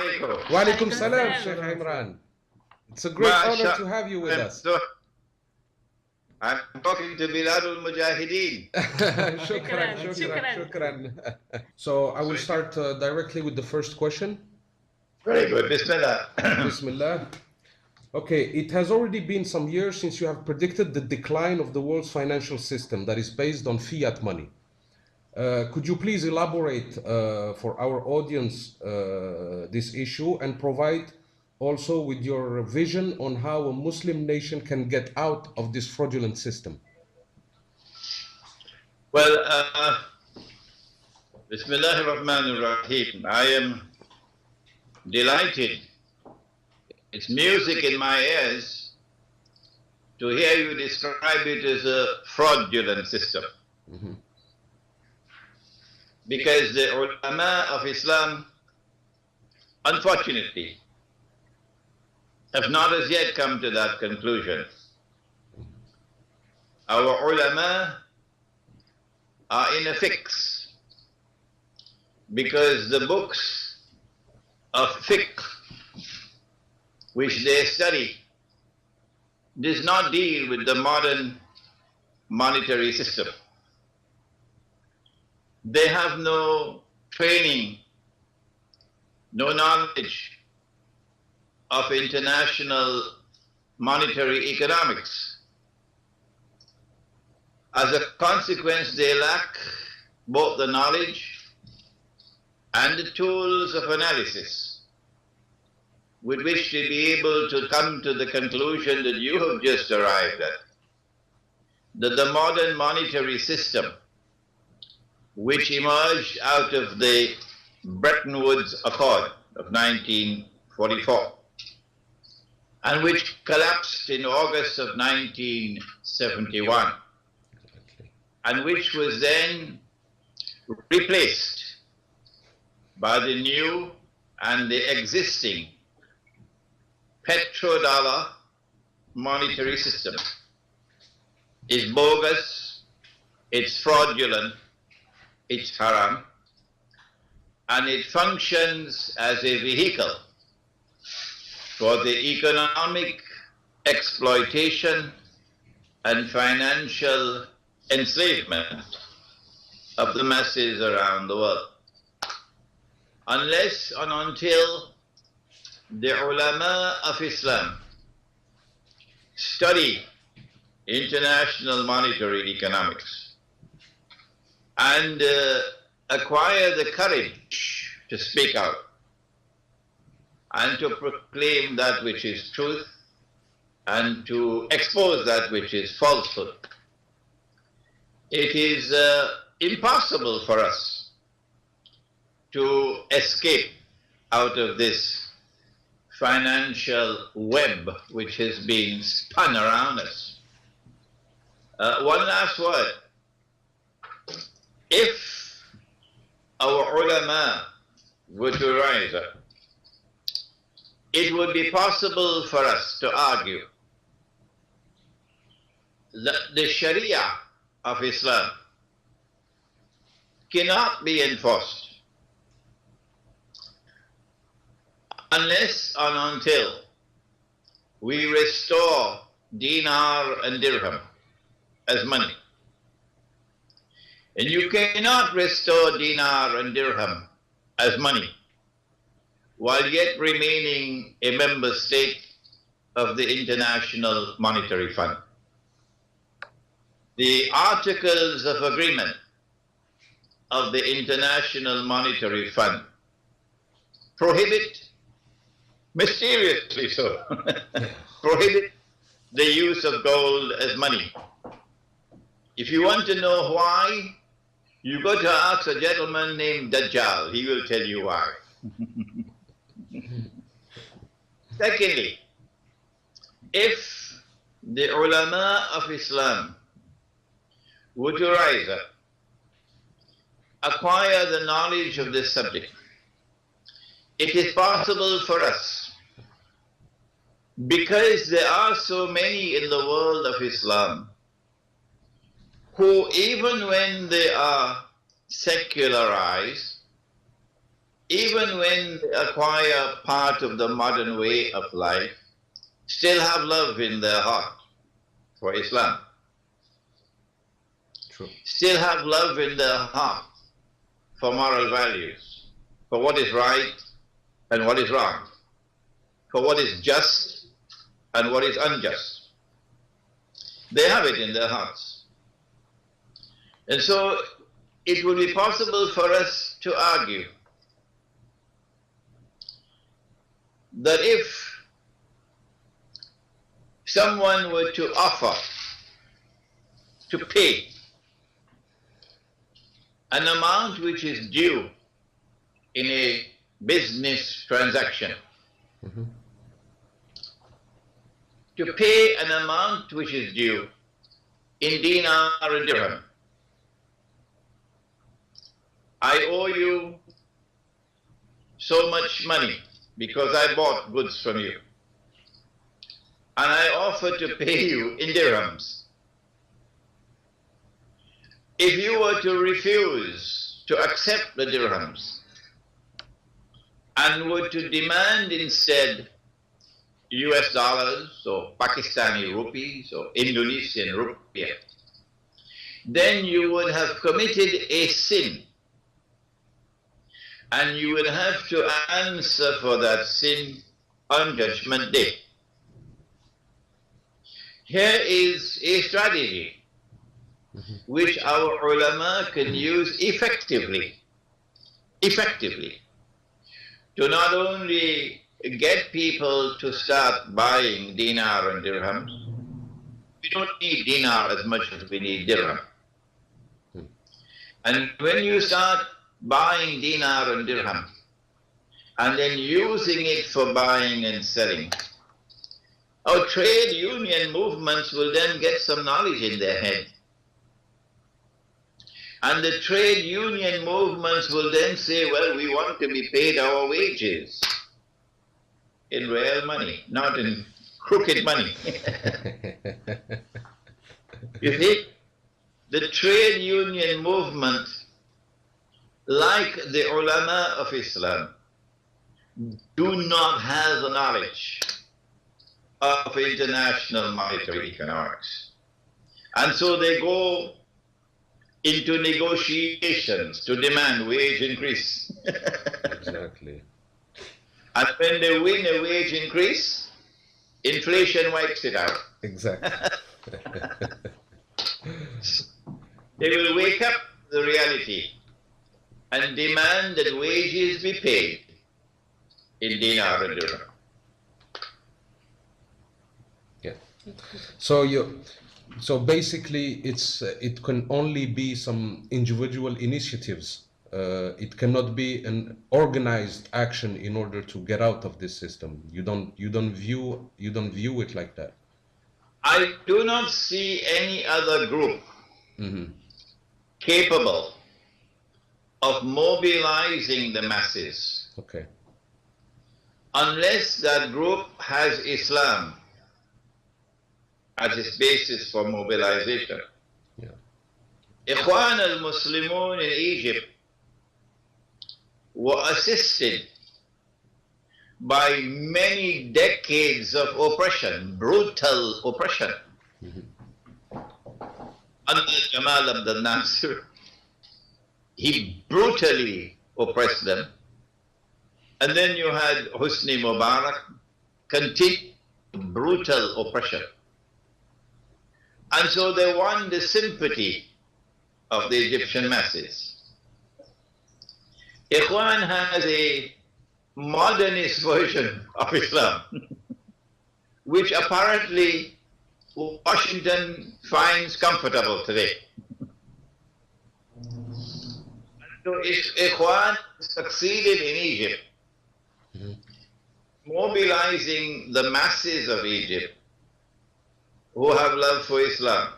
alaikum. Wa alaikum salam, Sheikh Imran. It's a great honor to have you with us. I'm talking to Biladul Mujahideen. Shukran. So I will start directly with the first question. Very good. Bismillah. Bismillah. Okay, it has already been some years since you have predicted the decline of the world's financial system that is based on fiat money. Could you please elaborate for our audience this issue and provide also with your vision on how a Muslim nation can get out of this fraudulent system? Well, Bismillahir Rahmanir Rahim. I am delighted. It's music in my ears to hear you describe it as a fraudulent system. Mm-hmm. Because the ulama of Islam, unfortunately, have not as yet come to that conclusion. Our ulama are in a fix because the books of fiqh which they study does not deal with the modern monetary system. They have no training, no knowledge of international monetary economics. As a consequence, they lack both the knowledge and the tools of analysis with which to be able to come to the conclusion that you have just arrived at, that the modern monetary system, which emerged out of the Bretton Woods Accord of 1944, and which collapsed in August of 1971, and which was then replaced by the new and the existing petrodollar monetary system, is bogus, it's fraudulent, it's haram, and it functions as a vehicle for the economic exploitation and financial enslavement of the masses around the world. Unless and until the ulama of Islam study international monetary economics and acquire the courage to speak out and to proclaim that which is truth and to expose that which is falsehood, it is impossible for us to escape out of this financial web which has been spun around us. One last word. If our ulama were to rise up, it would be possible for us to argue that the Sharia of Islam cannot be enforced unless and until we restore dinar and dirham as money. And you cannot restore dinar and dirham as money while yet remaining a member state of the International Monetary Fund. The Articles of Agreement of the International Monetary Fund prohibit, mysteriously so, prohibit the use of gold as money. If you want to know why, you go to ask a gentleman named Dajjal. He will tell you why. Secondly, if the ulama of Islam were to rise up, acquire the knowledge of this subject, it is possible for us, because there are so many in the world of Islam who, even when they are secularized, even when they acquire part of the modern way of life, still have love in their heart for Islam. True. Still have love in their heart for moral values, for what is right and what is wrong, for what is just and what is unjust. They have it in their hearts. And so it would be possible for us to argue that if someone were to offer to pay an amount which is due in a business transaction, to pay an amount which is due in dinar and dirham. I owe you so much money because I bought goods from you, and I offer to pay you in dirhams. If you were to refuse to accept the dirhams and were to demand instead US dollars or Pakistani rupees or Indonesian rupiah, then you would have committed a sin, and you would have to answer for that sin on Judgment Day. Here is a strategy which our ulama can use effectively to not only get people to start buying dinar and dirhams. We don't need dinar as much as we need dirham. And when you start buying dinar and dirham and then using it for buying and selling, our trade union movements will then get some knowledge in their head. And the trade union movements will then say, well, we want to be paid our wages in real money, not in crooked money. You see, the trade union movement, like the ulama of Islam, do not have the knowledge of international monetary economics. And so they go into negotiations to demand wage increase. Exactly. And when they win a wage increase, inflation wipes it out. Exactly. They will wake up to the reality and demand that wages be paid in dinar and dirham. Yeah. So basically, it can only be some individual initiatives. It cannot be an organized action in order to get out of this system. You don't view it like that. I do not see any other group capable of mobilizing the masses, Okay. unless that group has Islam as its basis for mobilization. Yeah. Ikhwan al-Muslimun in Egypt were assisted by many decades of oppression, brutal oppression. Under Jamal Abdel Nasser, he brutally oppressed them. And then you had Hosni Mubarak, continued brutal oppression. And so they won the sympathy of the Egyptian masses. Ikhwan has a modernist version of Islam, which apparently Washington finds comfortable today. So Ikhwan succeeded in Egypt, mobilizing the masses of Egypt who have love for Islam.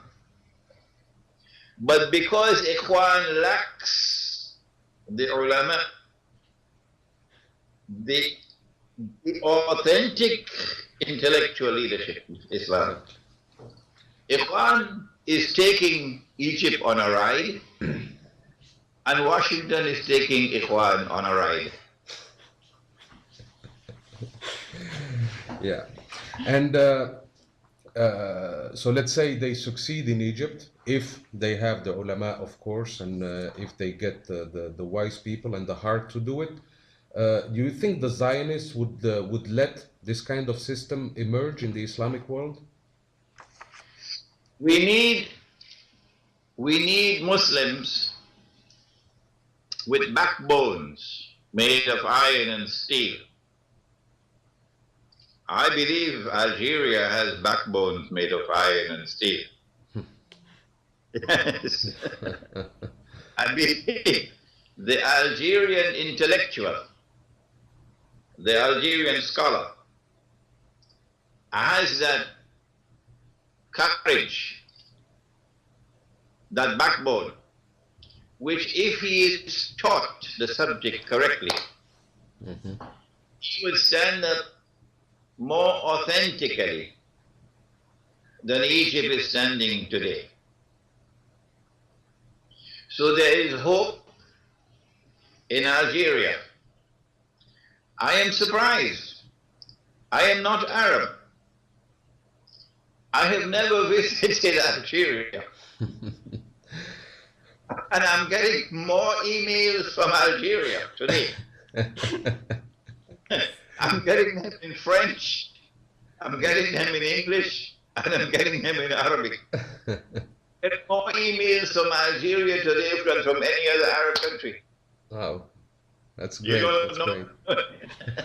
But because Ikhwan lacks the ulama, the authentic intellectual leadership of Islam, Ikhwan is taking Egypt on a ride, and Washington is taking Ikhwan on a ride. Yeah. And so let's say they succeed in Egypt, if they have the ulama, of course, and if they get the wise people and the heart to do it. Do you think the Zionists would let this kind of system emerge in the Islamic world? We need Muslims with backbones made of iron and steel. I believe Algeria has backbones made of iron and steel. Yes. I believe the Algerian intellectual, the Algerian scholar, has that courage, that backbone, which if he is taught the subject correctly, he would stand up more authentically than Egypt is standing today. So there is hope in Algeria. I am surprised. I am not Arab. I have never visited Algeria. And I'm getting more emails from Algeria today. I'm getting them in French, I'm getting them in English, and I'm getting them in Arabic. Get more emails from Algeria today than from any other Arab country. Wow, that's great. You don't That's know.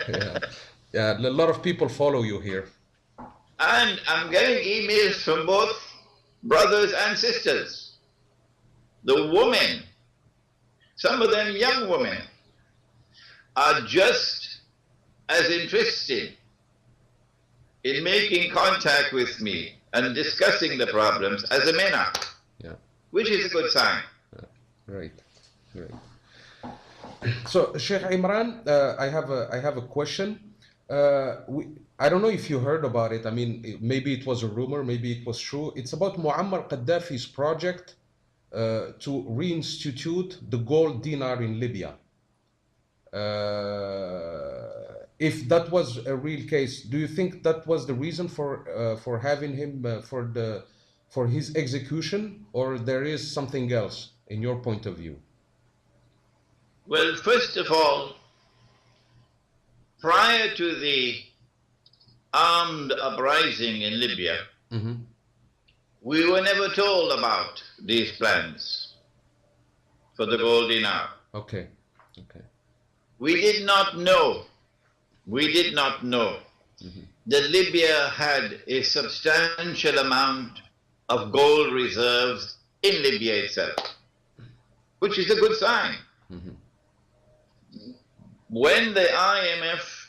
great. Yeah, a lot of people follow you here. And I'm getting emails from both brothers and sisters. The women, some of them young women, are just as interested in making contact with me and discussing the problems as the men are, which is a good sign. Right, right. So, Sheikh Imran, I have a question. I don't know if you heard about it. I mean, maybe it was a rumor, maybe it was true. It's about Muammar Gaddafi's project to reinstitute the gold dinar in Libya. If that was a real case, do you think that was the reason for having him for his execution, or there is something else in your point of view? Well, first of all, prior to the armed uprising in Libya, we were never told about these plans for the gold dinar. Okay, okay. We did not know that Libya had a substantial amount of gold reserves in Libya itself, which is a good sign. When the IMF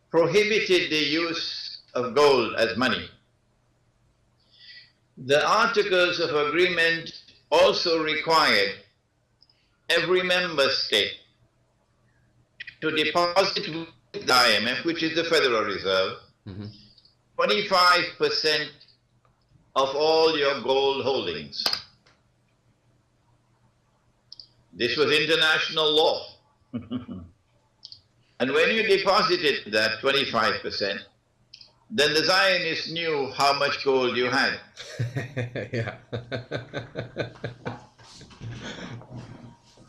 prohibited the use of gold as money, the Articles of Agreement also required every member state to deposit with the IMF, which is the Federal Reserve, 25% of all your gold holdings. This was international law. And when you deposited that 25%, then the Zionists knew how much gold you had. Yeah.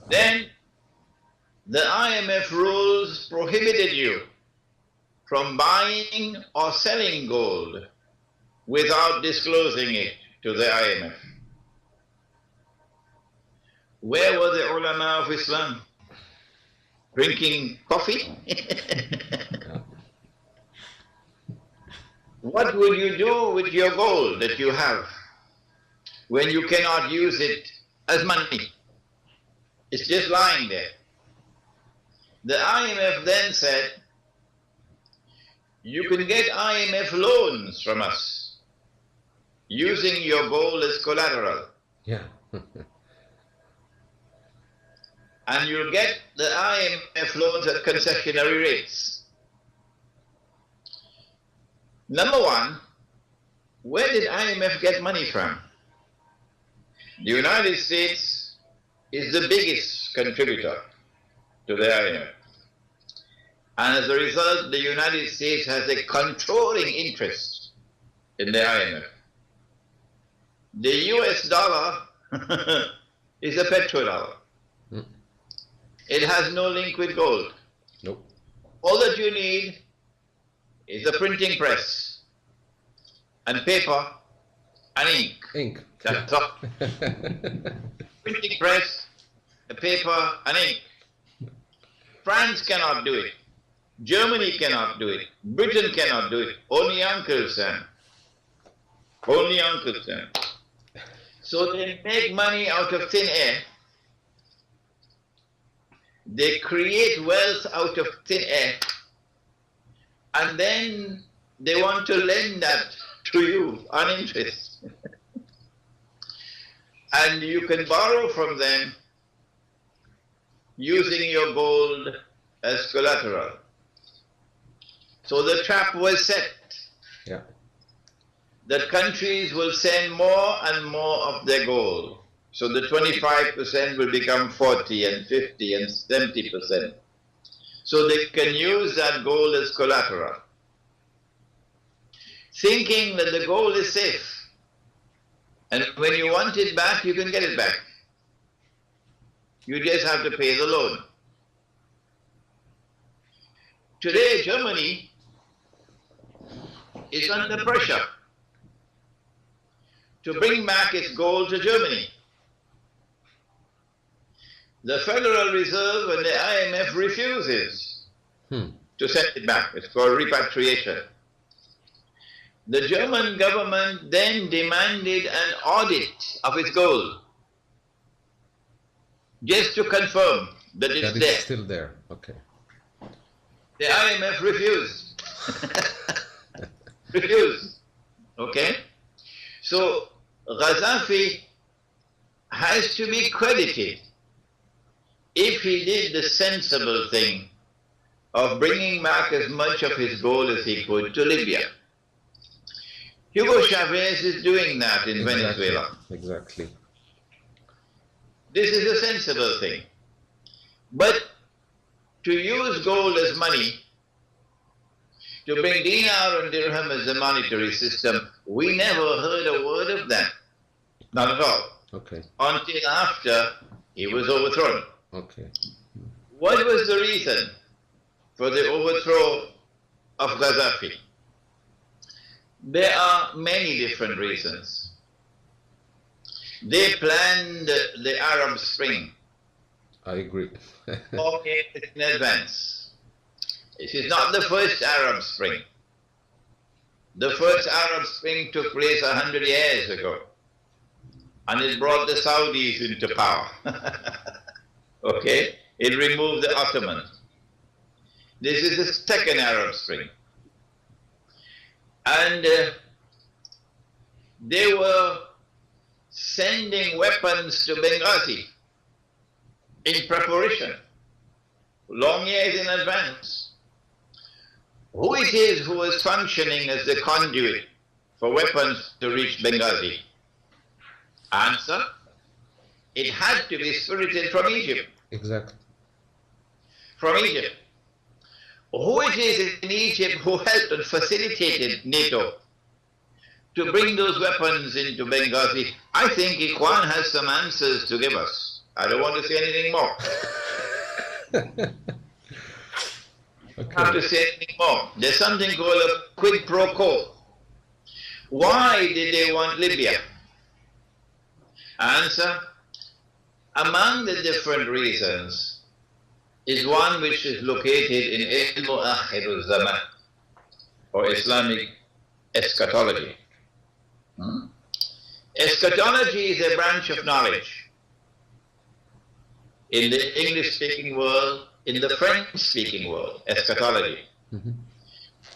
Then the IMF rules prohibited you from buying or selling gold without disclosing it to the IMF. Where were the ulama of Islam? Drinking coffee? What would you do with your gold that you have when you cannot use it as money? It's just lying there. The IMF then said, you can get IMF loans from us using your gold as collateral. Yeah. And you'll get the IMF loans at concessionary rates. Number one, where did IMF get money from? The United States is the biggest contributor to the IMF. And as a result, the United States has a controlling interest in the IMF. The US dollar is a petrodollar. It has no link with gold. Nope. All that you need is a printing press and paper and ink. Ink. That's all. Printing press, a paper and ink. France cannot do it. Germany cannot do it. Britain cannot do it. Only Uncle Sam. Only Uncle Sam. So they make money out of thin air. They create wealth out of thin air. And then they want to lend that to you on interest. And you can borrow from them using your gold as collateral. So the trap was set. Yeah. That countries will send more and more of their gold. So the 25% will become 40 and 50 and 70%. So they can use that gold as collateral, thinking that the gold is safe. And when you want it back, you can get it back. You just have to pay the loan. Today, Germany is under pressure to bring back its gold to Germany. The Federal Reserve and the IMF refuses to send it back. It's called repatriation. The German government then demanded an audit of its gold, just to confirm that it's there. It's still there. Okay. The IMF refused. Refused. Okay? So Gaddafi has to be credited if he did the sensible thing of bringing back as much of his gold as he could to Libya. Hugo Chavez is doing that in Venezuela. Exactly. This is a sensible thing. But to use gold as money, to bring dinar and dirham as a monetary system, we never heard a word of that. Not at all. Okay. Until after he was overthrown. Okay. What was the reason for the overthrow of Gaddafi? There are many different reasons. They planned the Arab Spring. I agree. 4 years in advance. This is not the first Arab Spring. The first Arab Spring took place 100 years ago, and it brought the Saudis into power. Okay? It removed the Ottomans. This is the second Arab Spring. And they were sending weapons to Benghazi in preparation, long years in advance. Who it is who is functioning as the conduit for weapons to reach Benghazi? Answer: it had to be spirited from Egypt. Exactly. From Egypt. Who it is in Egypt who helped and facilitated NATO to bring those weapons into Benghazi? I think Ikhwan has some answers to give us. I don't want to say anything more. Okay. I have to say anything more. There's something called a quid pro quo. Why did they want Libya? Answer: among the different reasons is one which is located in al-Zaman, or Islamic eschatology. Eschatology is a branch of knowledge in the English-speaking world, in the French-speaking world, eschatology.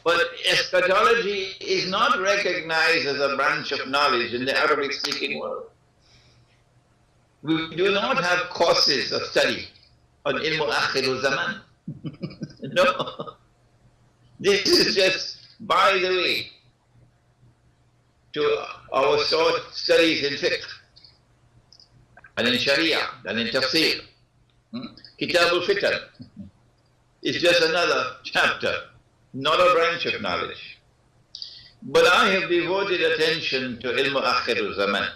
But eschatology is not recognized as a branch of knowledge in the Arabic-speaking world. We do not have courses of study on ilmu akhir zaman. No. This is just by the way to our studies in fiqh and in sharia and in tafsir. Kitab al-fitan. is just another chapter, not a branch of knowledge. But I have devoted attention to ilm akhir zaman.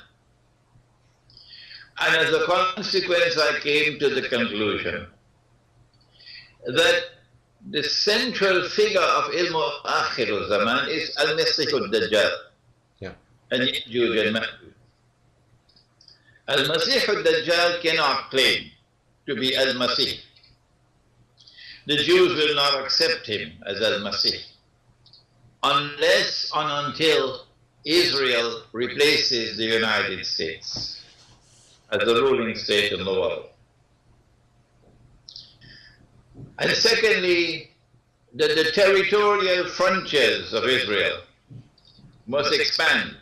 And as a consequence, I came to the conclusion that the central figure of ilm akhir zaman is al-Masih al-Dajjal. Yeah. And Ya'juj and Ma'juj. Al-Masih al-Dajjal cannot claim to be al-Masih. The Jews will not accept him as al-Masih unless and until Israel replaces the United States as the ruling state in the world. And secondly, that the territorial frontiers of Israel must expand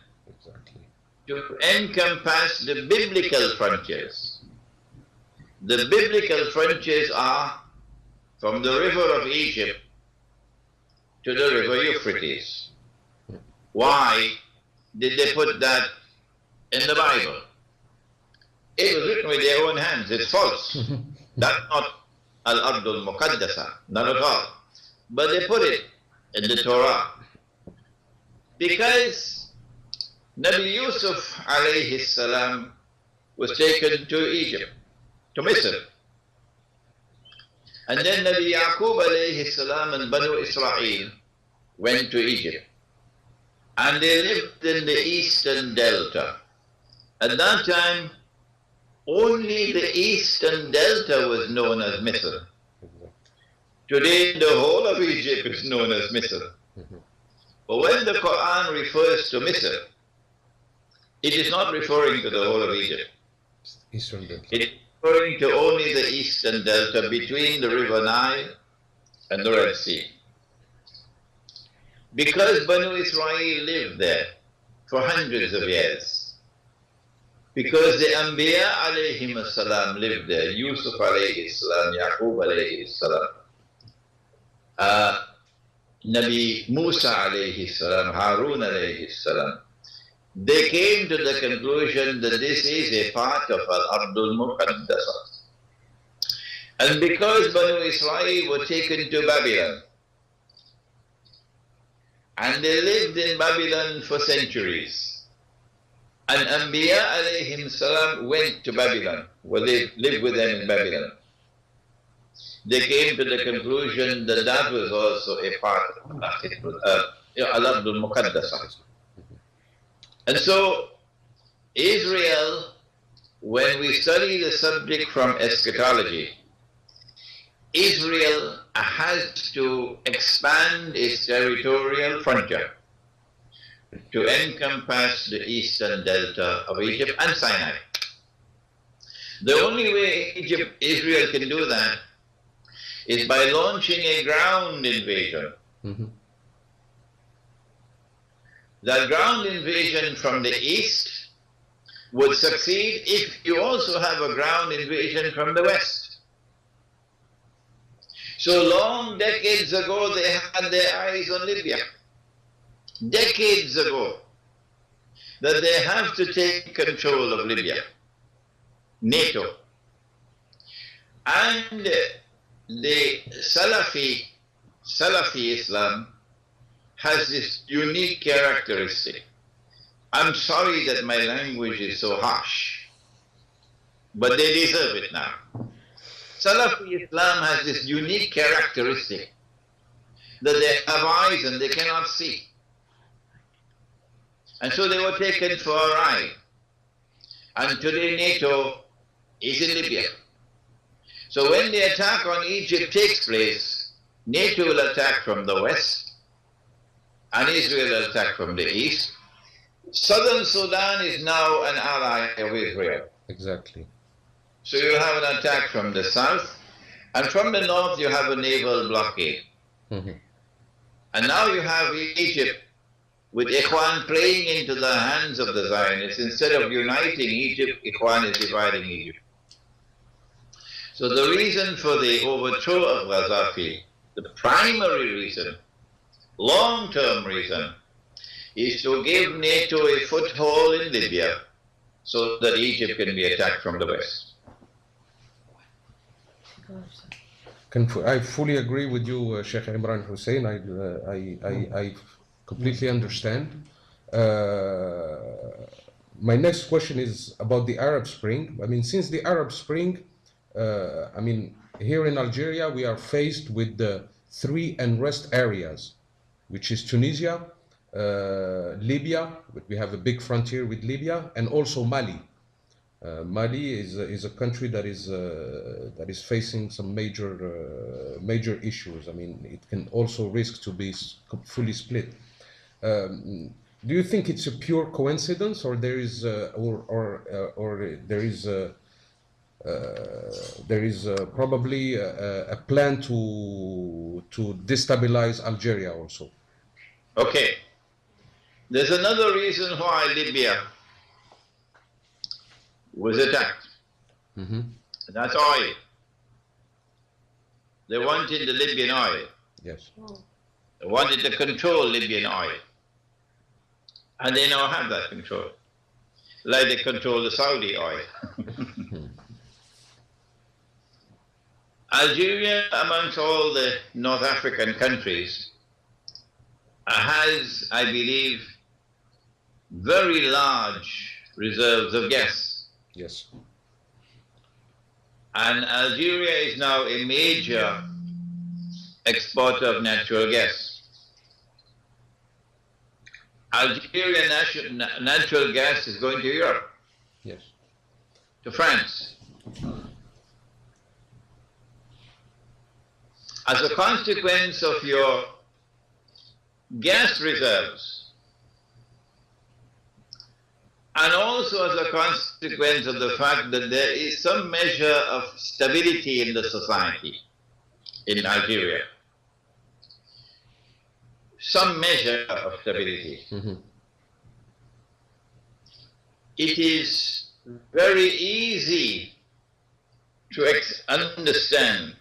to encompass the biblical frontiers. The biblical frontiers are from the river of Egypt to the river Euphrates. Why did they put that in the Bible? It was written with their own hands. It's false. That's not al-Ardul Muqaddasa, not at all. But they put it in the Torah because Nabi Yusuf alayhi salam was taken to Egypt, to Misr. And then Nabi Yaqub alayhi salam and Banu Israel went to Egypt. And they lived in the eastern delta. At that time, only the eastern delta was known as Misr. Today, the whole of Egypt is known as Misr. But when the Quran refers to Misr, it is not referring to the whole of Egypt. Eastern delta. It is referring to only the eastern delta between the river Nile and the Red Sea. Because Banu Israel lived there for hundreds of years, because the Anbiya alayhim salam lived there, Yusuf alayhi salam, Yaqub alayhi salam, Nabi Musa alayhi salam, Harun alayhi salam, they came to the conclusion that this is a part of Al-Ardul Muqaddasa. And because Banu Israel were taken to Babylon, and they lived in Babylon for centuries, and Anbiya alayhim salam went to Babylon, where they lived with them in Babylon, they came to the conclusion that that was also a part of Al-Ardul Muqaddasa. And so, Israel, when we study the subject from eschatology, Israel has to expand its territorial frontier to encompass the eastern delta of Egypt and Sinai. The only way Israel can do that is by launching a ground invasion. That ground invasion from the east would succeed if you also have a ground invasion from the west. So long decades ago, they had their eyes on Libya. Decades ago, that they have to take control of Libya. NATO. And the Salafi Islam has this unique characteristic. I'm sorry that my language is so harsh, but they deserve it now. Salafi Islam has this unique characteristic that they have eyes and they cannot see. And so they were taken for a ride. And today NATO is in Libya. So when the attack on Egypt takes place, NATO will attack from the west, and Israel will attack from the east. Southern Sudan is now an ally of Israel. Exactly. So you have an attack from the south, and from the north you have a naval blockade. And now you have Egypt with Ikhwan playing into the hands of the Zionists. Instead of uniting Egypt, Ikhwan is dividing Egypt. So the reason for the overthrow of Gaddafi, the primary reason, long-term reason, is to give NATO a foothold in Libya so that Egypt can be attacked from the west. I fully agree with you, Sheikh Imran Hussein. I completely understand. My next question is about the Arab Spring. I mean, since the Arab Spring, I mean, here in Algeria, we are faced with the three unrest areas, which is Tunisia, Libya, we have a big frontier with Libya, and also Mali. Mali is a country that is facing some major issues. I mean, it can also risk to be fully split. Do you think it's a pure coincidence, or there is probably a plan to destabilize Algeria also? Okay. There's another reason why Libya was attacked. Mm-hmm. That's oil. They wanted the Libyan oil. Yes. They wanted to control Libyan oil. And they now have that control. Like they control the Saudi oil. Algeria, amongst all the North African countries, has, I believe, very large reserves of gas. Yes. And Algeria is now a major exporter of natural gas. Algerian natural gas is going to Europe. Yes. To France. As a consequence of your gas reserves, and also as a consequence of the fact that there is some measure of stability in the society in Algeria. Some measure of stability. Mm-hmm. It is very easy to understand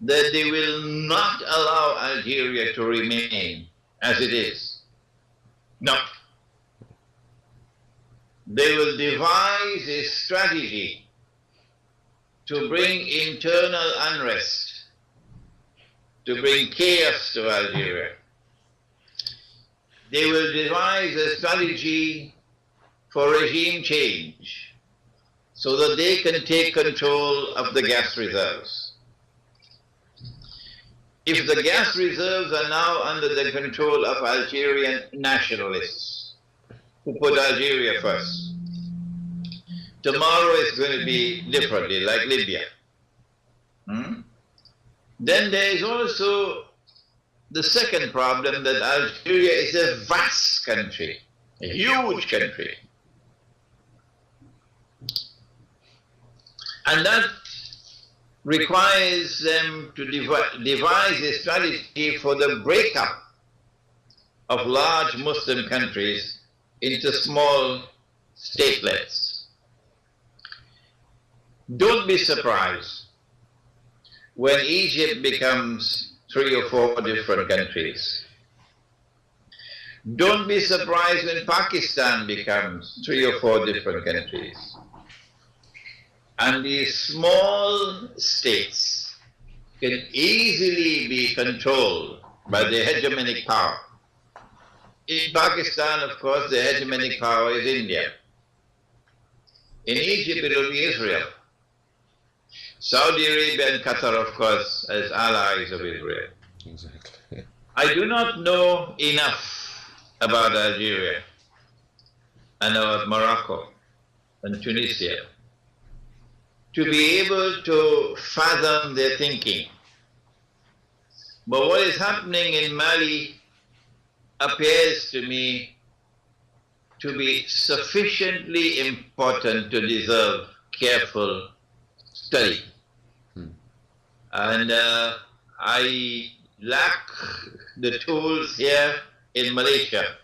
that they will not allow Algeria to remain as it is. No. They will devise a strategy to bring internal unrest, to bring chaos to Algeria. They will devise a strategy for regime change so that they can take control of the gas reserves. If the gas reserves are now under the control of Algerian nationalists who put Algeria first, tomorrow is going to be differently, like Libya. Then there is also the second problem, that Algeria is a vast country, a huge country. And that requires them to devise a strategy for the breakup of large Muslim countries into small statelets. Don't be surprised when Egypt becomes 3 or 4 different countries. Don't be surprised when Pakistan becomes 3 or 4 different countries. And these small states can easily be controlled by the hegemonic power. In Pakistan, of course, the hegemonic power is India. In Egypt, it will be Israel. Saudi Arabia and Qatar, of course, as allies of Israel. Exactly. I do not know enough about Algeria and about Morocco and Tunisia to be able to fathom their thinking. But what is happening in Mali appears to me to be sufficiently important to deserve careful study. And I lack the tools here in Malaysia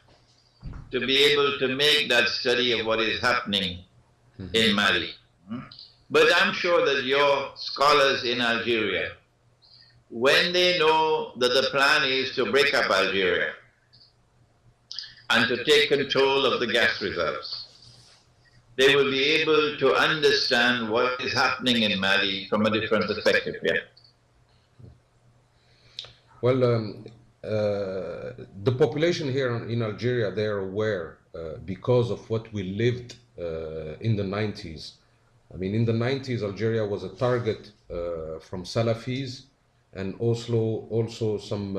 to be able to make that study of what is happening in Mali. But I'm sure that your scholars in Algeria, when they know that the plan is to break up Algeria and to take control of the gas reserves, they will be able to understand what is happening in Mali from a different perspective. Yeah. Well, the population here in Algeria, they're aware because of what we lived in the 90s. I mean, in the 90s, Algeria was a target from Salafis and also some,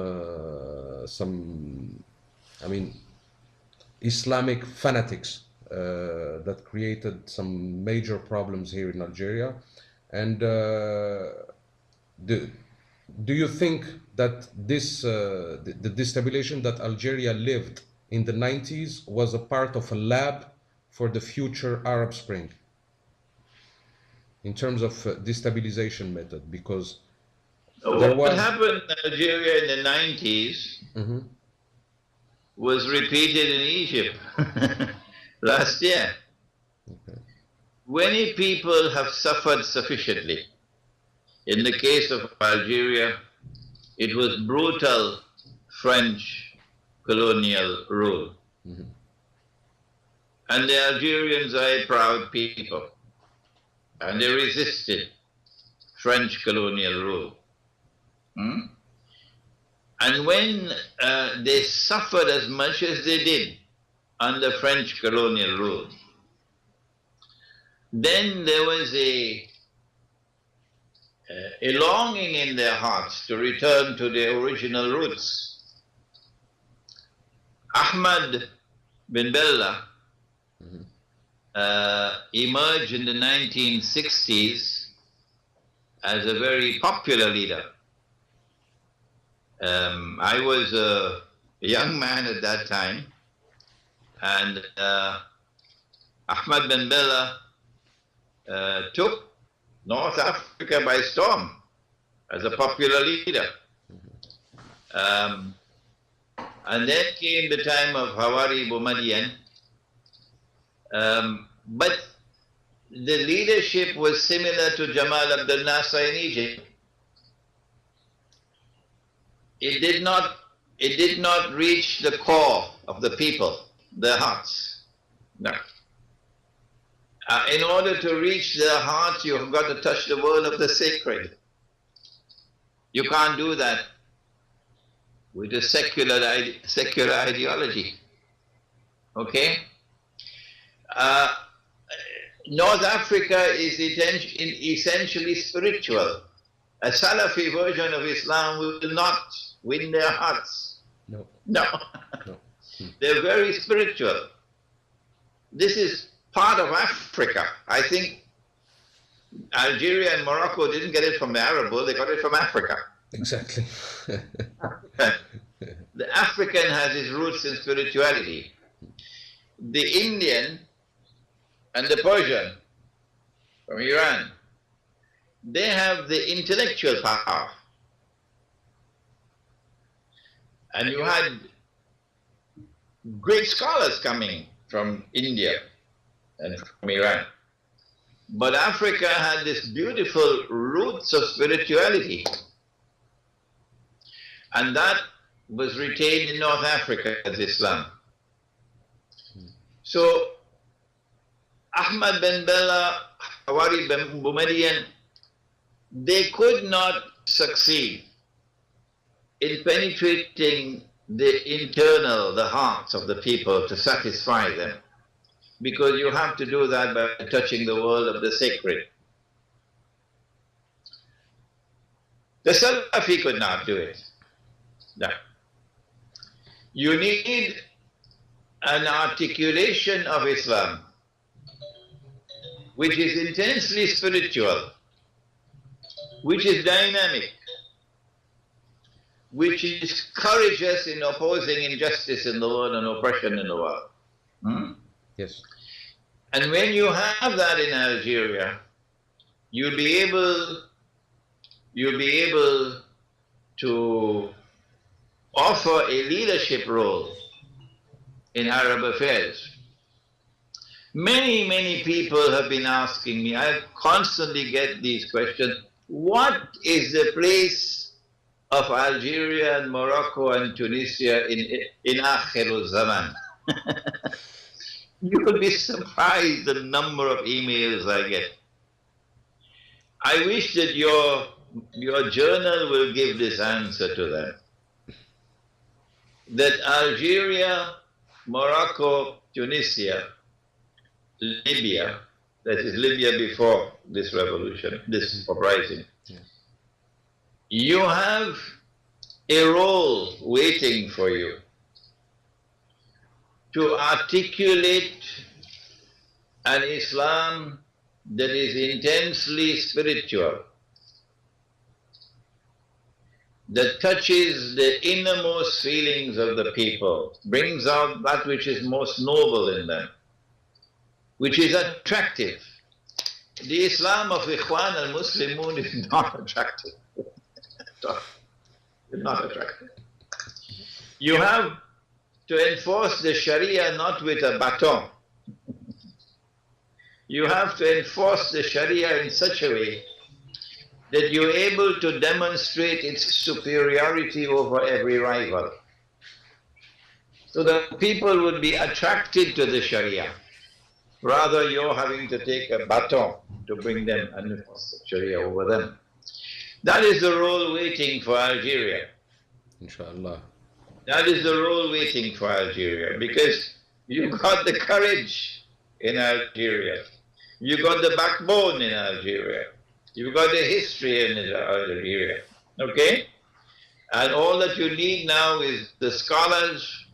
I mean, Islamic fanatics that created some major problems here in Algeria. And do you think that this the destabilization that Algeria lived in the 90s was a part of a lab for the future Arab Spring in terms of destabilization method? Because what happened in Algeria in the 90s was repeated in Egypt last year. Okay. Many people have suffered sufficiently. In the case of Algeria, it was brutal French colonial rule. And the Algerians are a proud people, and they resisted French colonial rule. And when they suffered as much as they did under French colonial rule, then there was a longing in their hearts to return to their original roots. Ahmad bin Bella emerged in the 1960s as a very popular leader. I was a young man at that time, and Ahmad bin Bella took North Africa by storm as a popular leader. And then came the time of Hawari Boumediene. But the leadership was similar to Jamal Abdel Nasser in Egypt. It did not reach the core of the people, their hearts. No. In order to reach their hearts, you've got to touch the world of the sacred. You can't do that with a secular ideology. Okay? North Africa is essentially spiritual. A Salafi version of Islam will not win their hearts. No. No. No. They're very spiritual. This is part of Africa. I think Algeria and Morocco didn't get it from the Arab world, they got it from Africa. Exactly. The African has its roots in spirituality. The Indian and the Persian from Iran, they have the intellectual power. And you had great scholars coming from India and from Iran. But Africa had this beautiful roots of spirituality. And that was retained in North Africa as Islam. So Ahmad bin Bella, Hawari Boumediene, they could not succeed in penetrating the internal, the hearts of the people to satisfy them. Because you have to do that by touching the world of the sacred. The Salafi could not do it. No. You need an articulation of Islam which is intensely spiritual, which is dynamic, which is courageous in opposing injustice in the world and oppression in the world. Yes. And when you have that in Algeria, you'll be able to offer a leadership role in Arab affairs. Many, many people have been asking me, I constantly get these questions, what is the place of Algeria and Morocco and Tunisia in Akhirul Zaman? You will be surprised the number of emails I get. I wish that your journal will give this answer to them. that Algeria, Morocco, Tunisia, Libya, that is Libya before this revolution, this uprising, you have a role waiting for you to articulate an Islam that is intensely spiritual, that touches the innermost feelings of the people, brings out that which is most noble in them, which is attractive. The Islam of Ikhwan al-Muslimun is not attractive. It's not attractive. You have to enforce the Sharia not with a baton. You have to enforce the Sharia in such a way that you're able to demonstrate its superiority over every rival. So that people would be attracted to the Sharia. Rather, you're having to take a baton to bring them and enforce the Sharia over them. That is the role waiting for Algeria. Inshallah. That is the role waiting for Algeria, because you got the courage in Algeria. You got the backbone in Algeria. You've got the history in Algeria. Okay? And all that you need now is the scholars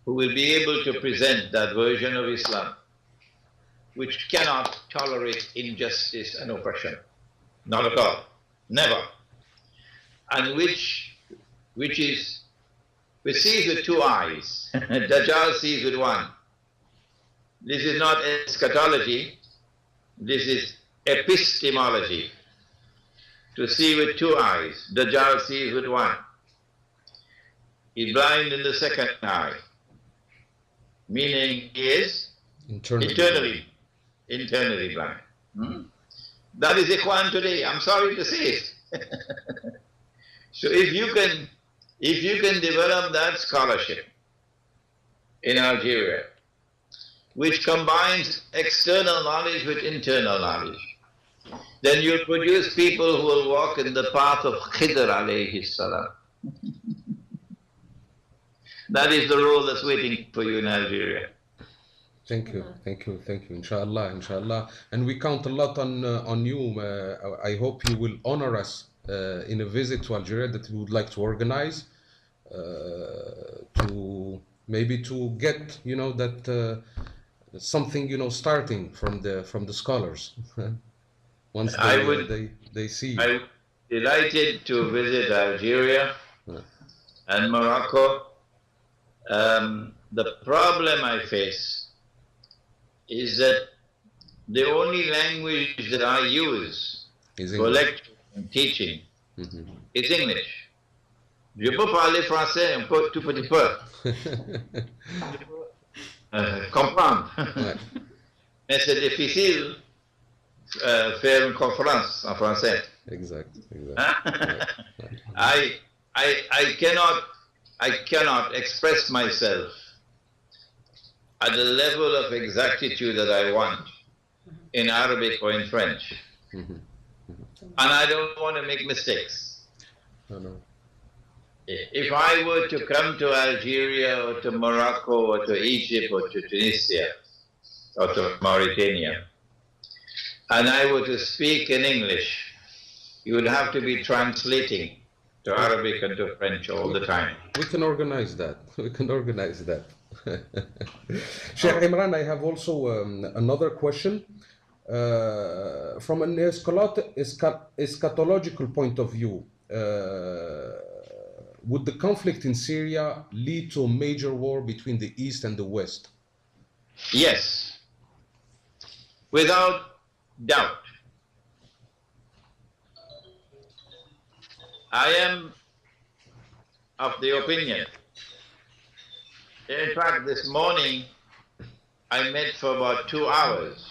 who will be able to present that version of Islam, which cannot tolerate injustice and oppression. Not at all. Never. And which sees with two eyes. Dajjal sees with one. This is not eschatology. This is epistemology. To see with two eyes. Dajjal sees with one. He's blind in the second eye. Meaning he is internally blind. That is Ikhwan today. I'm sorry to say it. So if you can develop that scholarship in Algeria, which combines external knowledge with internal knowledge, then you'll produce people who will walk in the path of Khidr alayhi salam. That is the role that's waiting for you in Algeria. Thank you. Inshallah. And we count a lot on you. I hope you will honor us in a visit to Algeria that we would like to organize, to get that something starting from the scholars. Once they see. I'm delighted to visit Algeria and Morocco. The problem I face is that the only language that I use for lecture and teaching is English. Je peux parler français un peu, tout petit peu. Comprendre. Mais c'est difficile faire une conférence en français. Exactly. I cannot express myself at the level of exactitude that I want in Arabic or in French. And I don't want to make mistakes. No. If I were to come to Algeria or to Morocco or to Egypt or to Tunisia or to Mauritania, and I were to speak in English, you would have to be translating to Arabic and to French all the time. We can organize that. Sheikh Imran, I have also another question. From an eschatological point of view, would the conflict in Syria lead to a major war between the East and the West? Yes, without doubt. I am of the opinion. In fact, this morning I met for about 2 hours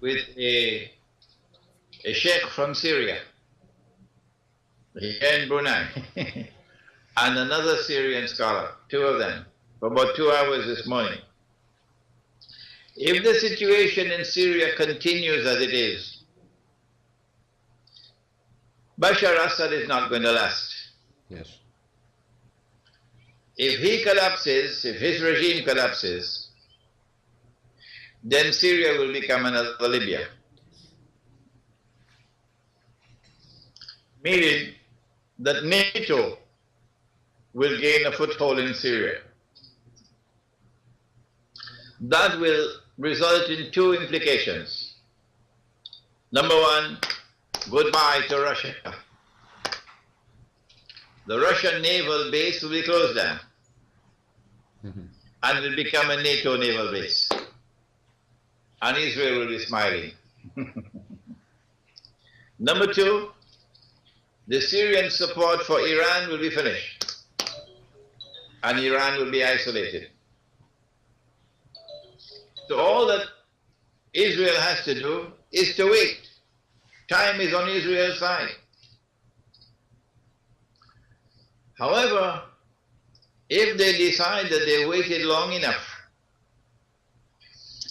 with a sheikh from Syria, here in Brunei, and another Syrian scholar, 2 of them, for about 2 hours this morning. If the situation in Syria continues as it is, Bashar Assad is not going to last. Yes. If he collapses, if his regime collapses, then Syria will become another Libya. Meaning that NATO will gain a foothold in Syria. That will result in two implications. Number one, goodbye to Russia. The Russian naval base will be closed down and will become a NATO naval base. And Israel will be smiling. Number two, the Syrian support for Iran will be finished and Iran will be isolated. So all that Israel has to do is to wait. Time is on Israel's side. However, if they decide that they waited long enough,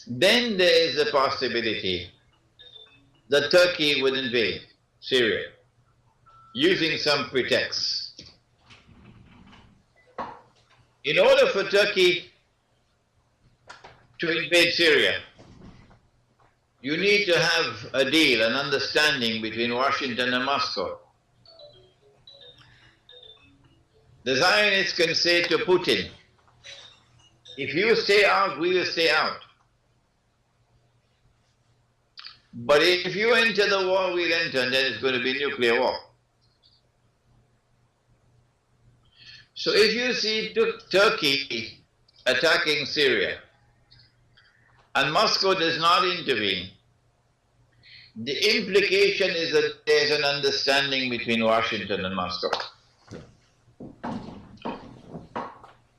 then there is a possibility that Turkey would invade Syria using some pretext. In order for Turkey to invade Syria, you need to have a deal, an understanding between Washington and Moscow. The Zionists can say to Putin, if you stay out, we will stay out. But if you enter the war, we'll enter, and then it's going to be nuclear war. So if you see Turkey attacking Syria, and Moscow does not intervene, the implication is that there's an understanding between Washington and Moscow.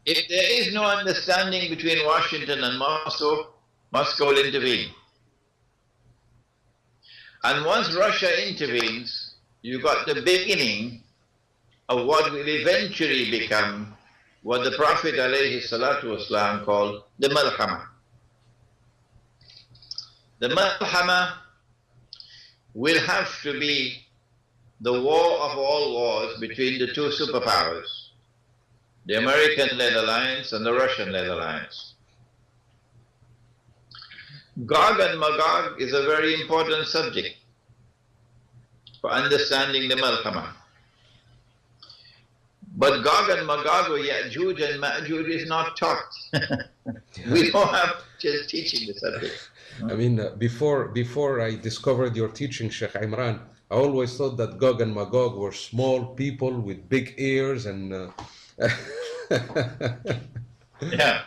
If there is no understanding between Washington and Moscow, Moscow will intervene. And once Russia intervenes, you got the beginning of what will eventually become what the Prophet ﷺ called the Malhama. The Malhama will have to be the war of all wars between the two superpowers, the American-led alliance and the Russian-led alliance. Gog and Magog is a very important subject for understanding the Malhama. But Gog and Magog or Ya'juj and Ma'juj is not taught. We don't have just teaching the subject. I mean, before I discovered your teaching, Sheikh Imran, I always thought that Gog and Magog were small people with big ears and... Yeah.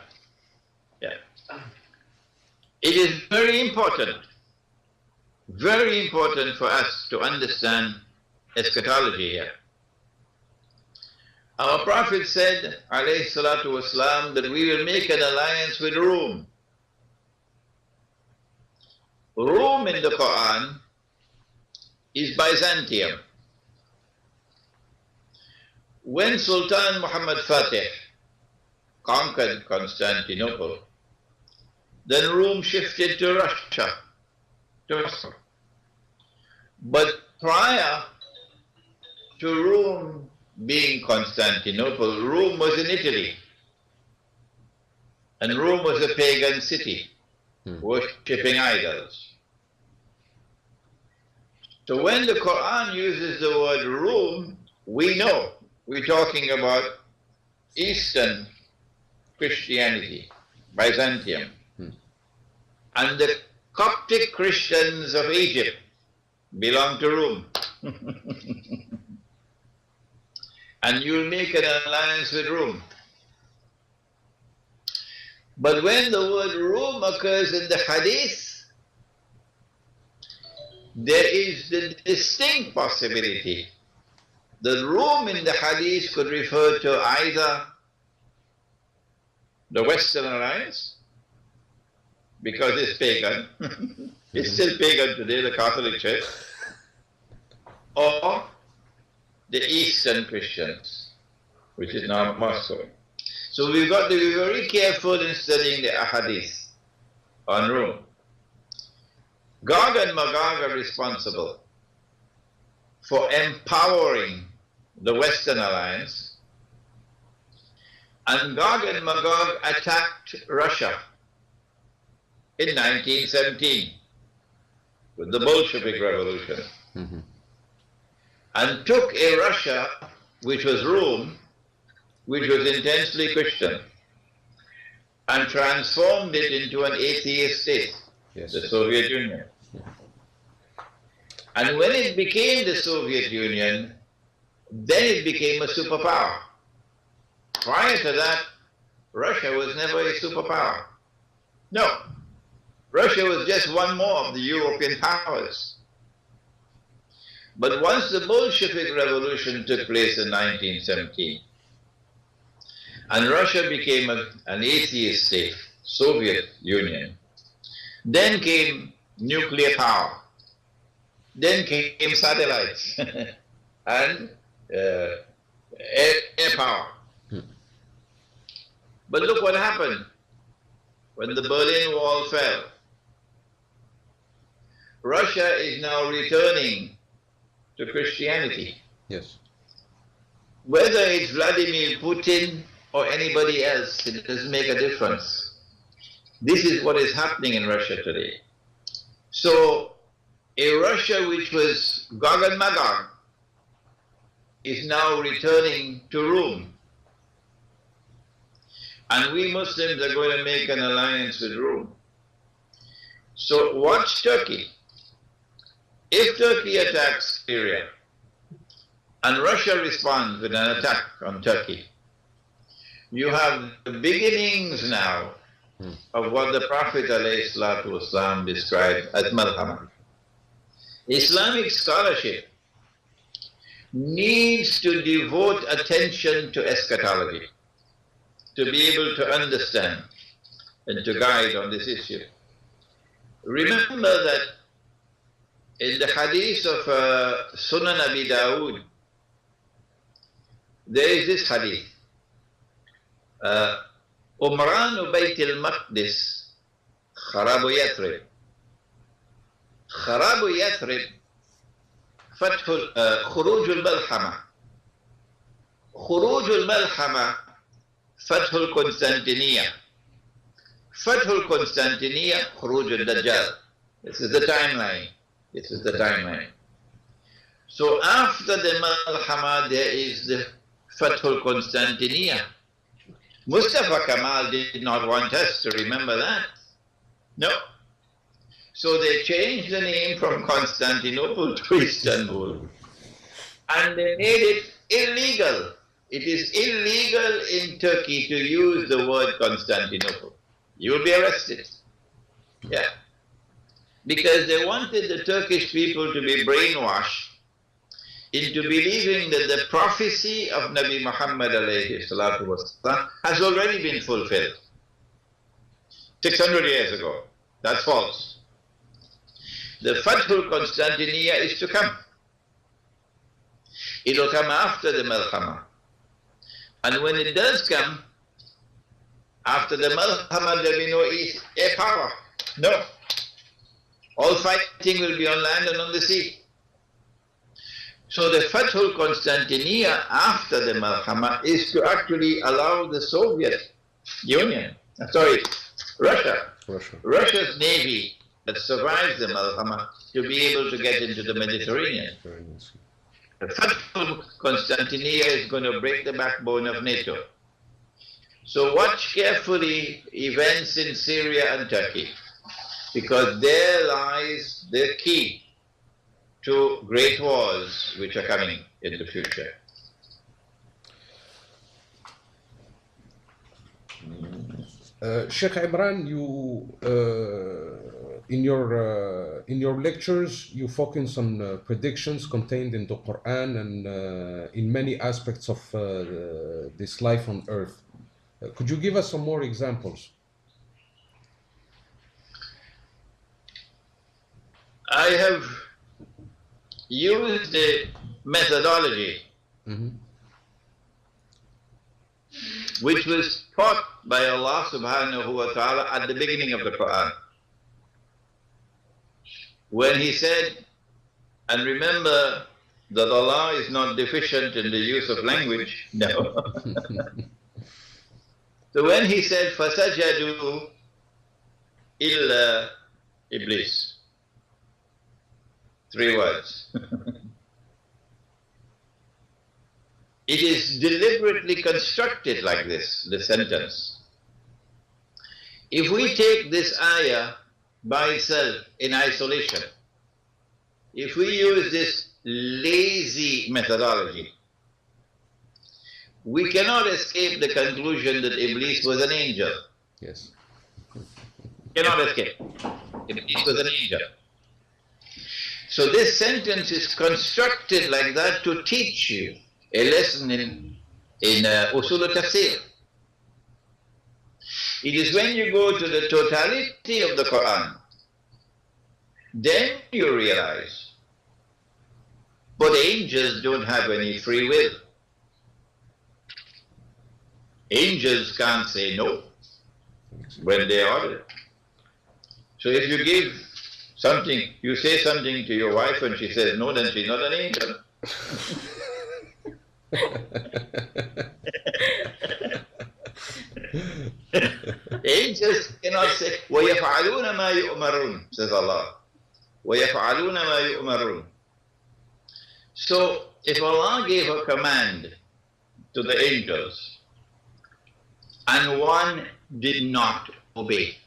It is very important for us to understand eschatology here. Our Prophet said, alayhi salatu wasalam, that we will make an alliance with Rome. Rome in the Quran is Byzantium. When Sultan Muhammad Fatih conquered Constantinople, then Rome shifted to Russia, to Moscow. But prior to Rome being Constantinople, Rome was in Italy. And Rome was a pagan city, worshipping idols. So when the Quran uses the word Rome, we know we're talking about Eastern Christianity, Byzantium. And the Coptic Christians of Egypt belong to Rome. And you'll make an alliance with Rome. But when the word Rome occurs in the Hadith, there is the distinct possibility that Rome in the Hadith could refer to either the Western Alliance, because it's pagan, it's still pagan today, the Catholic Church, or the Eastern Christians, which is now Moscow. So we've got to be very careful in studying the Ahadith on Rome. Gog and Magog are responsible for empowering the Western Alliance And Gog and Magog attacked Russia in 1917 with the Bolshevik Revolution, and took a Russia which was Rome, which was intensely Christian, and transformed it into an atheist state, the Soviet Union. And when it became the Soviet Union, then it became a superpower. Prior to that, Russia was never a superpower. No. Russia was just one more of the European powers. But once the Bolshevik Revolution took place in 1917, and Russia became an atheist state, Soviet Union, then came nuclear power, then came satellites, and air power. But look what happened when the Berlin Wall fell. Russia is now returning to Christianity. Yes. Whether it's Vladimir Putin or anybody else, it doesn't make a difference. This is what is happening in Russia today. So, a Russia which was Gog and Magog is now returning to Rome. And we Muslims are going to make an alliance with Rome. So watch Turkey. If Turkey attacks Syria, and Russia responds with an attack on Turkey, you have the beginnings now of what the Prophet ﷺ described as malhama. Islamic scholarship needs to devote attention to eschatology, to be able to understand and to guide on this issue. Remember that in the hadith of Sunan Abi Dawood, there is this hadith. Umran Bayt al-Maqdis Kharabu Yathrib. Kharabu Yathrib Khuruj al-Malhama. Khuruj al-Malhama Fath al-Constantiniya. Fath al-Constantiniya, Khuruj al-Dajjal. This is the timeline. This is the timeline. So after the Malhama, there is the Fath al-Constantiniya. Mustafa Kemal did not want us to remember that. No. So they changed the name from Constantinople to Istanbul. And they made it illegal. It is illegal in Turkey to use the word Constantinople. You will be arrested. Yeah. Because they wanted the Turkish people to be brainwashed into believing that the prophecy of Nabi Muhammad ﷺ has already been fulfilled 600 years ago. That's false. The Fathul Constantiniya is to come. It will come after the Malhama. And when it does come, after the Malhama, there will be no air power. No. All fighting will be on land and on the sea. So the Fathul Constantiniya after the Malhama is to actually allow the Soviet Union, Russia's navy that survives the Malhama to be able to get into the Mediterranean. The Fathul Constantiniya is going to break the backbone of NATO. So watch carefully events in Syria and Turkey, because there lies the key to great wars which are coming in the future. Sheikh Imran, you in your lectures you focus on predictions contained in the Quran and in many aspects of this life on earth. Could you give us some more examples? I have used a methodology which was taught by Allah subhanahu wa ta'ala at the beginning of the Quran, when He said, and remember that Allah is not deficient in the use of language. No. So when he said, فَسَجَدُوا إِلَّا Iblis, 3 words. It is deliberately constructed like this, the sentence. If we take this ayah by itself in isolation, if we use this lazy methodology, we cannot escape the conclusion that Iblis was an angel. Yes. Cannot escape. Iblis was an angel. So this sentence is constructed like that to teach you a lesson in usul al-tafsir. It is when you go to the totality of the Quran, then you realize, but angels don't have any free will. Angels can't say no when they order. So if you give something, you say something to your wife and she says no, then she's not an angel. Angels cannot say, وَيَفْعَلُونَ مَا يُؤْمَرُونَ, says Allah. وَيَفْعَلُونَ مَا يُؤْمَرُونَ. So if Allah gave a command to the angels and one did not obey,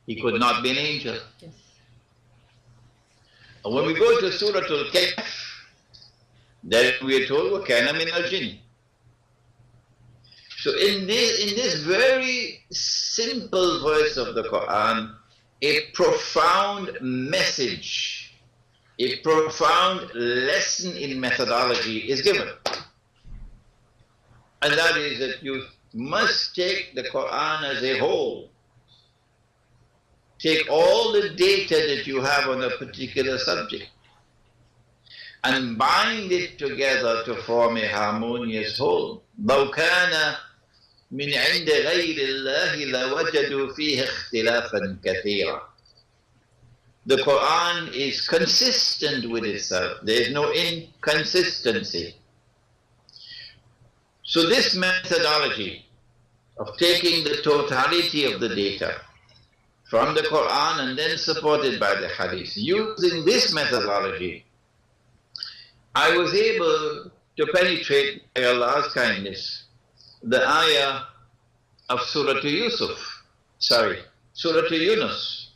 he could not be an angel. Yes. And when we go to Surah Al-Kahf, then we are told, وَكَانَ مِنَ الْجِنِّ. So in this very simple verse of the Quran, a profound message, a profound lesson in methodology is given. And that is that you must take the Quran as a whole. Take all the data that you have on a particular subject and bind it together to form a harmonious whole. لو كان من عند غير الله لوجدوا فيه اختلافا كثيرا. The Quran is consistent with itself. There is no inconsistency. So this methodology of taking the totality of the data from the Quran and then supported by the Hadith, using this methodology, I was able to penetrate, by Allah's kindness, the ayah of Surah Surah Yunus.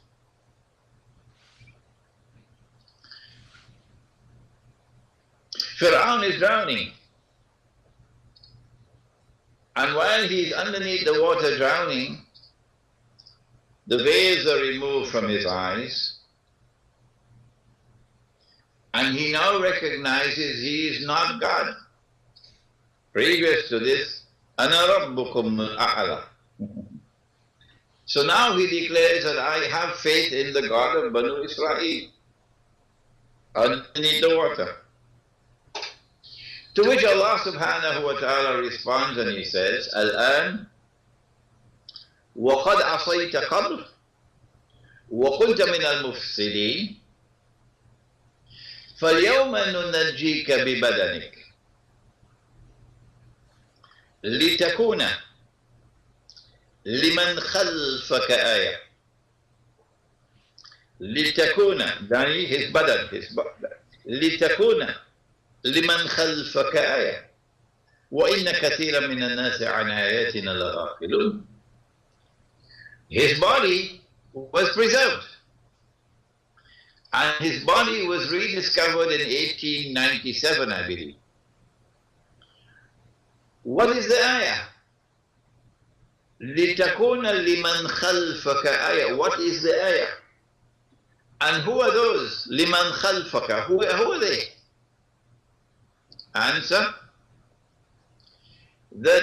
Fir'aun is drowning. And while he's underneath the water drowning, the veils are removed from his eyes. And he now recognizes he is not God. Previous to this, أَنَا رَبُّكُمُ الْأَعْلَى. So now he declares that I have faith in the God of Banu Israel underneath the water. To which Allah subhanahu wa ta'ala responds and he says, الآن وقد عصيت قبل وكنت من المفسدين فاليوم ننجيك ببدنك لتكون لمن خلفك آية. لتكون يعني his بدن, لتكون لمن خلفك آية وإن كثيرا من الناس عن آياتنا لغافلون. His body was preserved, and his body was rediscovered in 1897, I believe. What is the ayah? لِتَكُونَ لِمَنْ خَلْفَكَ آيَةً. What is the ayah? And who are those? لِمَنْ خَلْفَكَ. Who are they? Answer, that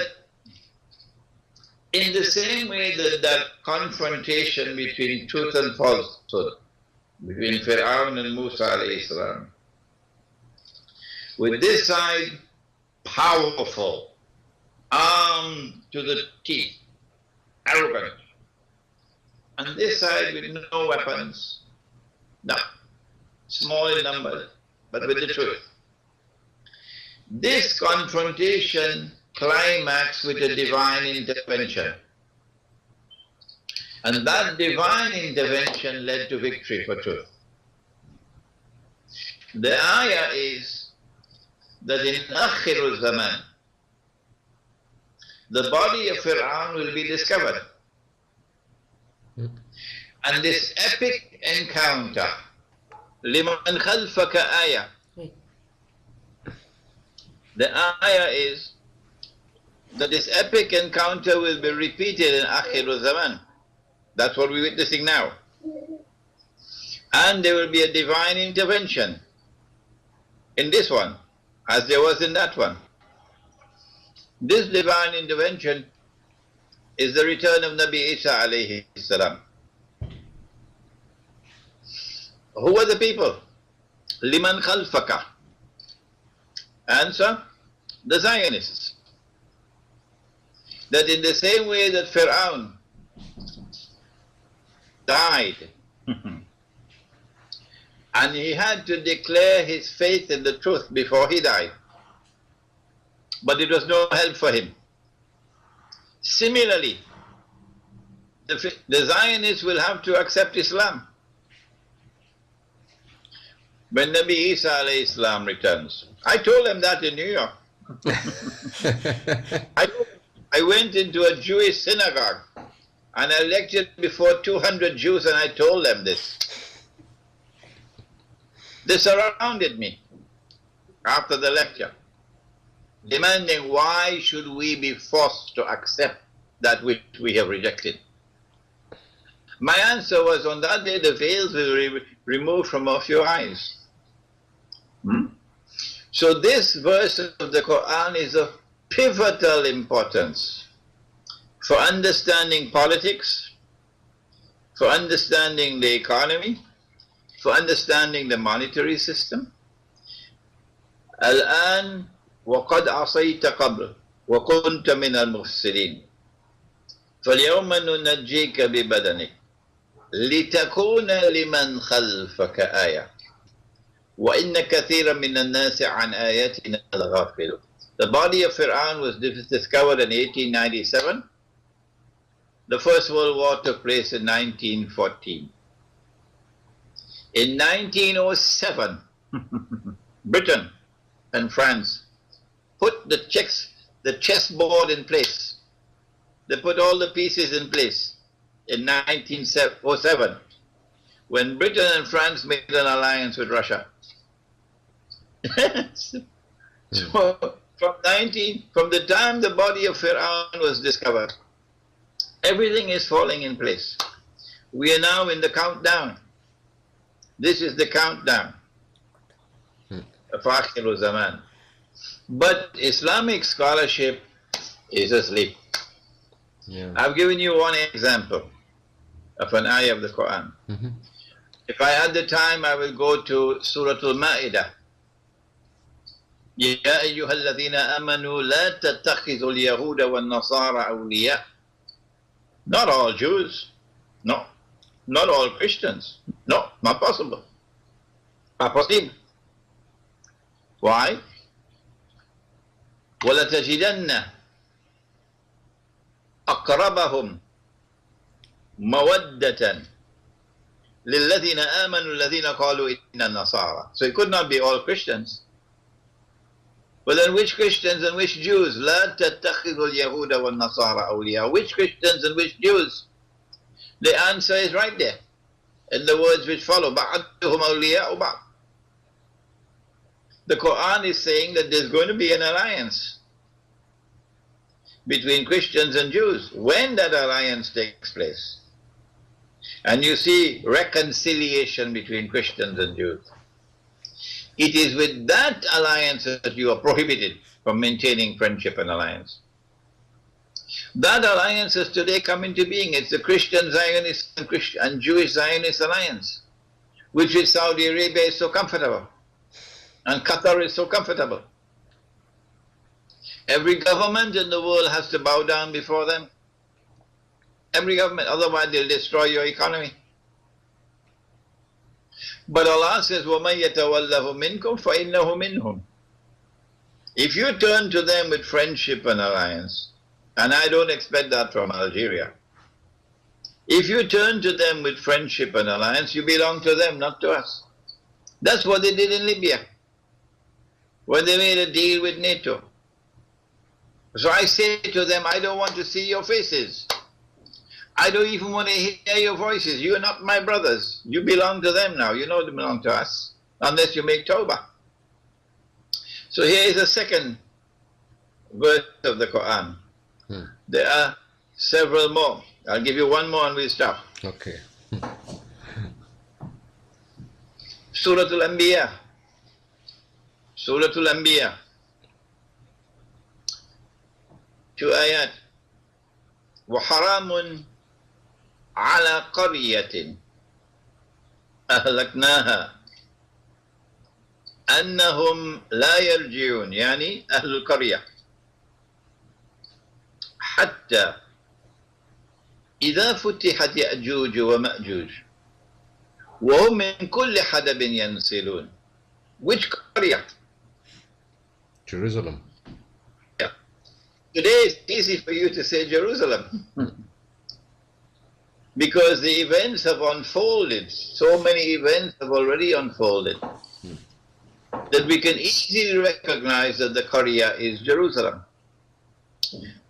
in the same way that confrontation between truth and falsehood, between Fir'aun and Musa alayhi salam, with this side powerful, armed to the teeth, arrogant, and this side with no weapons, no, small in number, but with the truth. This confrontation climax with a divine intervention. And that divine intervention led to victory for truth. The ayah is that in Akhirul Zaman, the body of Fir'aun will be discovered. And this epic encounter, liman khalfaka ayah. The ayah is that this epic encounter will be repeated in Akhirul Zaman. That's what we're witnessing now. And there will be a divine intervention in this one, as there was in that one. This divine intervention is the return of Nabi Isa alayhi salam. Who are the people? Liman khalfaka. Answer, the Zionists. That in the same way that Fir'aun died and he had to declare his faith in the truth before he died, but it was no help for him. Similarly, the Zionists will have to accept Islam when Nabi Isa alayhi salam returns. I told them that in New York. I went into a Jewish synagogue and I lectured before 200 Jews and I told them this. They surrounded me after the lecture, demanding why should we be forced to accept that which we have rejected. My answer was, on that day the veils will be removed from off your eyes. So this verse of the Quran is of pivotal importance for understanding politics, for understanding the economy, for understanding the monetary system. الآن وقد عصيت قبل وكنت من المفسدين فاليوم ننجيك ببدنك لتكون لمن خلفك آية وإن كثيرا من الناس عن آياتنا لغافلون. The body of Fir'aun was discovered in 1897. The First World War took place in 1914. In 1907, Britain and France put the chessboard in place. They put all the pieces in place in 1907 when Britain and France made an alliance with Russia. So from the time the body of Fir'aun was discovered, everything is falling in place. We are now in the countdown. This is the countdown of Akhirul Zaman. But Islamic scholarship is asleep. Yeah. I've given you one example of an ayah of the Quran. If I had the time, I will go to Surah Al-Ma'idah. يا أيها الذين آمنوا لا تتخذوا اليهود والنصارى أولياء. Not all Jews. No. Not all Christians. No, not possible. Not possible. Why? وَلَتَجِدَنَّ أَقْرَبَهُمْ مَوَدَّةً لِلَّذِينَ آمَنُوا الَّذِينَ قَالُوا إِنَّ النَّصَارَى. So it could not be all Christians. But then which Christians and which Jews? لَا تَتَّخِذُوا الْيَهُودَ وَالنَّصَارَى أَوْلِيَاءَ. Which Christians and which Jews? The answer is right there in the words which follow. بَعْضُهُمْ أَوْلِيَاءُ بَعْضٍ. The Quran is saying that there's going to be an alliance between Christians and Jews. When that alliance takes place, and you see reconciliation between Christians and Jews, it is with that alliance that you are prohibited from maintaining friendship and alliance. That alliance has today come into being. It's the Christian Zionist and Jewish Zionist alliance, which with Saudi Arabia is so comfortable, and Qatar is so comfortable. Every government in the world has to bow down before them. Every government, otherwise they'll destroy your economy. But Allah says, وَمَنْ يَتَوَلَّهُ مِنْكُمْ فَإِنَّهُ مِنْهُمْ. If you turn to them with friendship and alliance, and I don't expect that from Algeria, if you turn to them with friendship and alliance, you belong to them, not to us. That's what they did in Libya when they made a deal with NATO. So I say to them, I don't want to see your faces. I don't even want to hear your voices. You are not my brothers. You belong to them now. You know they belong to us, unless you make Tawbah. So here is a second verse of the Quran. There are several more. I'll give you one more and we'll stop. Okay. Surah Al-Anbiya. Surah Al-Anbiya. 2 ayat. وحرام على قرية أهلكناها أنهم لا يرجعون يعني أهل القرية حتى إذا فتحت يأجوج ومأجوج وهم من كل حدب ينسلون. Which قرية? Jerusalem. Today it's easy for you to say Jerusalem because the events have unfolded. So many events have already unfolded that we can easily recognize that the Qaryah is Jerusalem.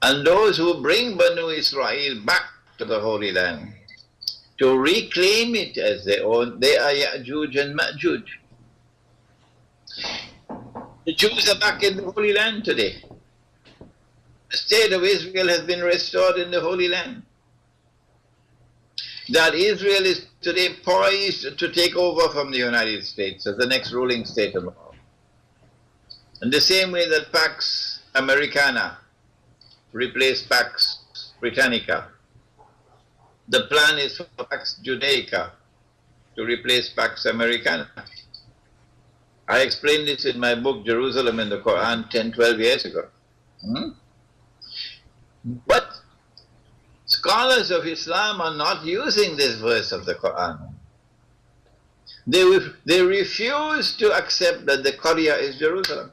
And those who bring Banu Israel back to the Holy Land to reclaim it as their own, they are Ya'juj and Ma'juj. The Jews are back in the Holy Land today. The state of Israel has been restored in the Holy Land. That Israel is today poised to take over from the United States as the next ruling state in the world. In the same way that Pax Americana replaced Pax Britannica, the plan is for Pax Judaica to replace Pax Americana. I explained this in my book, Jerusalem in the Quran, 10, 12 years ago. But scholars of Islam are not using this verse of the Quran. They refuse to accept that the Qaryah is Jerusalem.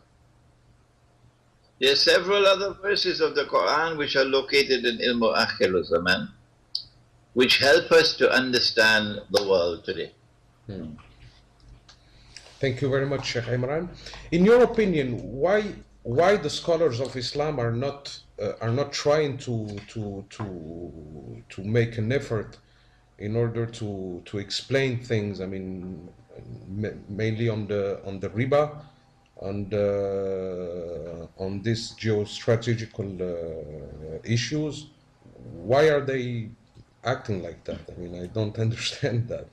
There are several other verses of the Quran which are located in Ilmu Akhir Zaman, which help us to understand the world today. Thank you very much, Sheikh Imran. In your opinion, why the scholars of Islam are not trying to make an effort in order to explain things? I mean, mainly on the riba, and on these geostrategical issues. Why are they acting like that? I mean, I don't understand that.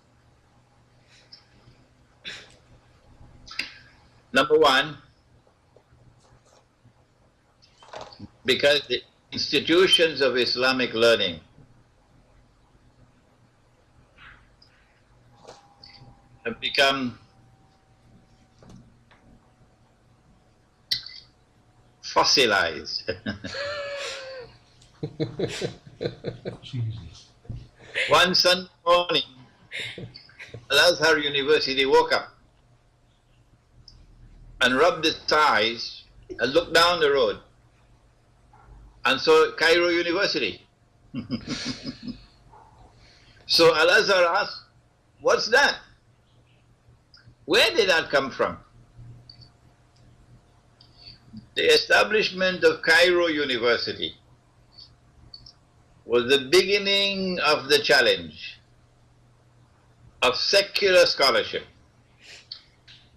Number one, because the institutions of Islamic learning have become fossilized. One Sunday morning, Al-Azhar University woke up and rubbed its eyes and looked down the road and saw Cairo University. So Al-Azhar asked, what's that? Where did that come from? The establishment of Cairo University was the beginning of the challenge of secular scholarship,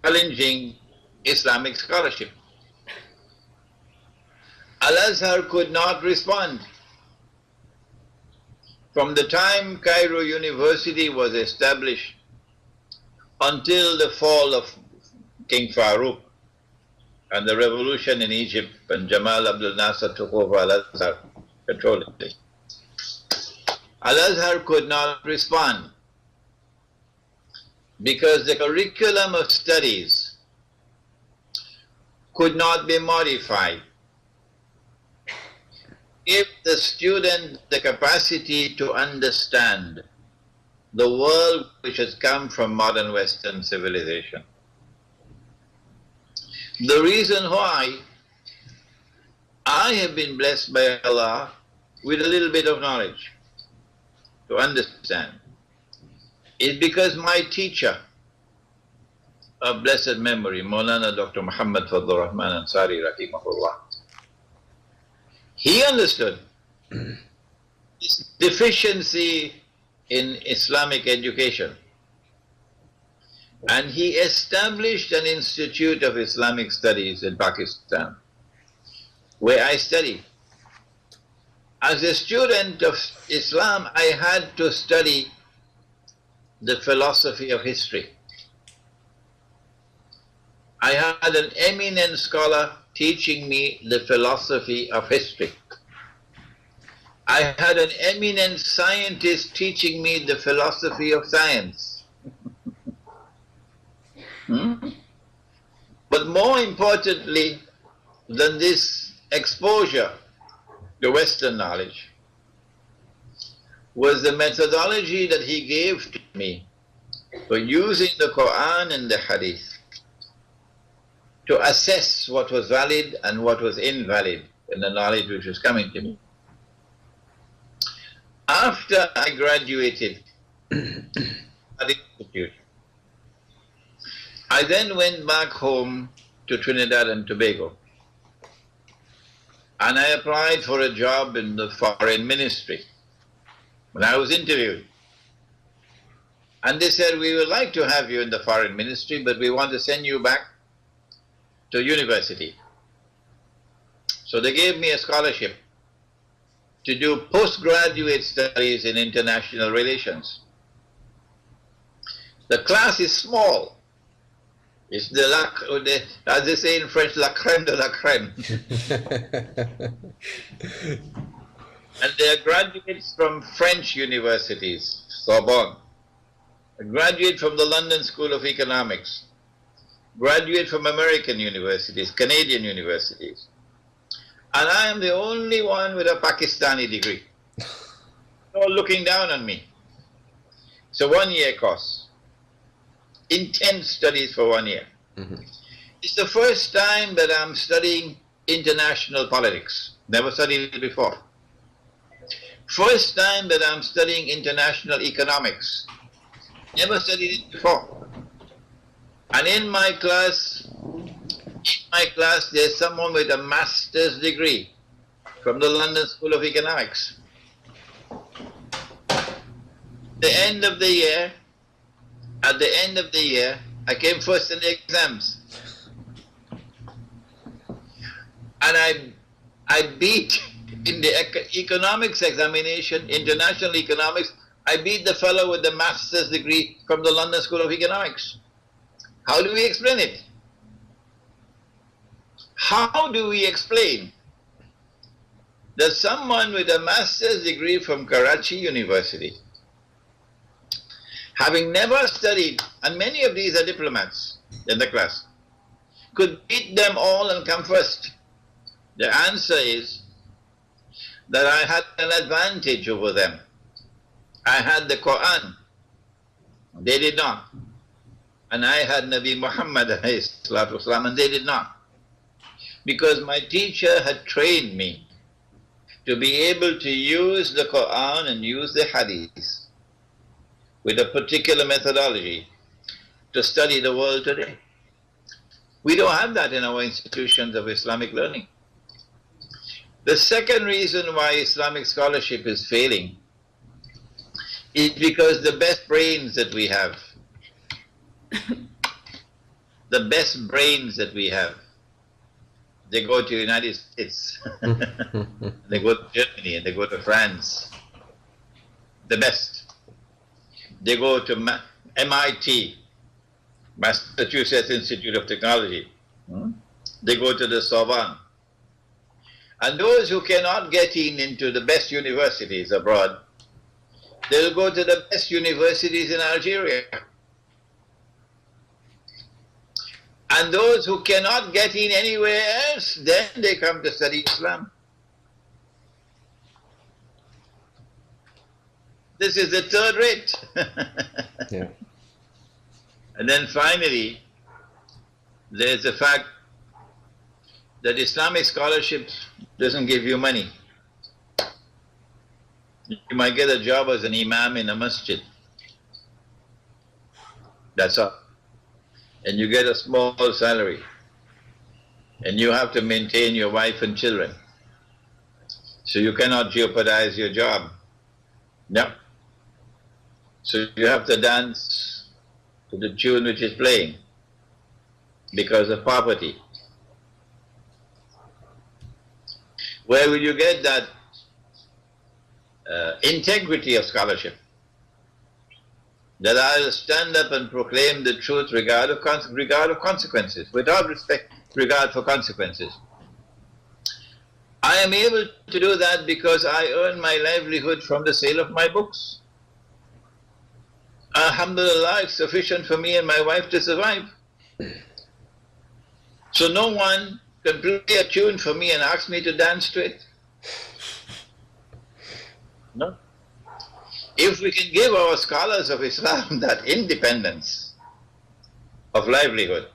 challenging Islamic scholarship. Al-Azhar could not respond. From the time Cairo University was established until the fall of King Farouk and the revolution in Egypt when Jamal Abdel Nasser took over Al-Azhar, controlled it, Al-Azhar could not respond because the curriculum of studies could not be modified. Give the student the capacity to understand the world which has come from modern Western civilization. The reason why I have been blessed by Allah with a little bit of knowledge to understand is because my teacher of blessed memory, Maulana Dr. Muhammad Fadlur Rahman Ansari Rahimahullah, he understood this deficiency in Islamic education, and he established an Institute of Islamic Studies in Pakistan, where I studied. As a student of Islam, I had to study the philosophy of history. I had an eminent scholar teaching me the philosophy of history. I had an eminent scientist teaching me the philosophy of science. But more importantly than this exposure to Western knowledge was the methodology that he gave to me for using the Quran and the Hadith to assess what was valid and what was invalid in the knowledge which was coming to me. After I graduated at the institute, I then went back home to Trinidad and Tobago, and I applied for a job in the foreign ministry. When I was interviewed, and they said, we would like to have you in the foreign ministry, but we want to send you back to university. So they gave me a scholarship to do postgraduate studies in international relations. The class is small. It's as they say in French, la crème de la crème. And they are graduates from French universities, Sorbonne, a graduate from the London School of Economics, graduate from American universities, Canadian universities. And I am the only one with a Pakistani degree. They're all looking down on me. It's a 1-year course. Intense studies for 1 year. It's the first time that I'm studying international politics. Never studied it before. First time that I'm studying international economics. Never studied it before. And in my class, there's someone with a master's degree from the London School of Economics. At the end of the year, I came first in the exams. And I beat in the economics examination, international economics, I beat the fellow with the master's degree from the London School of Economics. How do we explain it? How do we explain that someone with a master's degree from Karachi University, having never studied, and many of these are diplomats in the class, could beat them all and come first? The answer is that I had an advantage over them. I had the Quran. They did not. And I had Nabi Muhammad and they did not. Because my teacher had trained me to be able to use the Quran and use the Hadith with a particular methodology to study the world today. We don't have that in our institutions of Islamic learning. The second reason why Islamic scholarship is failing is because the best brains that we have, they go to the United States, they go to Germany, and they go to France, the best. They go to MIT, Massachusetts Institute of Technology. They go to the Sorbonne. And those who cannot get into the best universities abroad, they'll go to the best universities in Algeria. And those who cannot get in anywhere else, then they come to study Islam. This is the third rate. Yeah. And then finally, there's the fact that Islamic scholarship doesn't give you money. You might get a job as an imam in a masjid. That's all. And you get a small salary. And you have to maintain your wife and children. So you cannot jeopardize your job. No. So you have to dance to the tune which is playing because of poverty. Where will you get that integrity of scholarship? That I'll stand up and proclaim the truth regard of consequences, without regard for consequences. I am able to do that because I earn my livelihood from the sale of my books. Alhamdulillah, it's sufficient for me and my wife to survive. So no one can play a tune for me and ask me to dance to it. No. If we can give our scholars of Islam that independence of livelihood,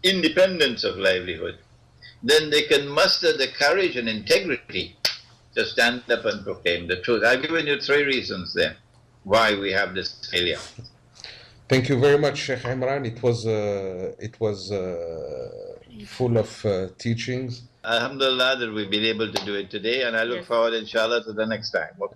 independence of livelihood, then they can muster the courage and integrity to stand up and proclaim the truth. I've given you 3 reasons there why we have this failure. Thank you very much, Sheikh Imran. It was full of teachings. Alhamdulillah that we've been able to do it today, and I look forward, inshallah, to the next time. Okay.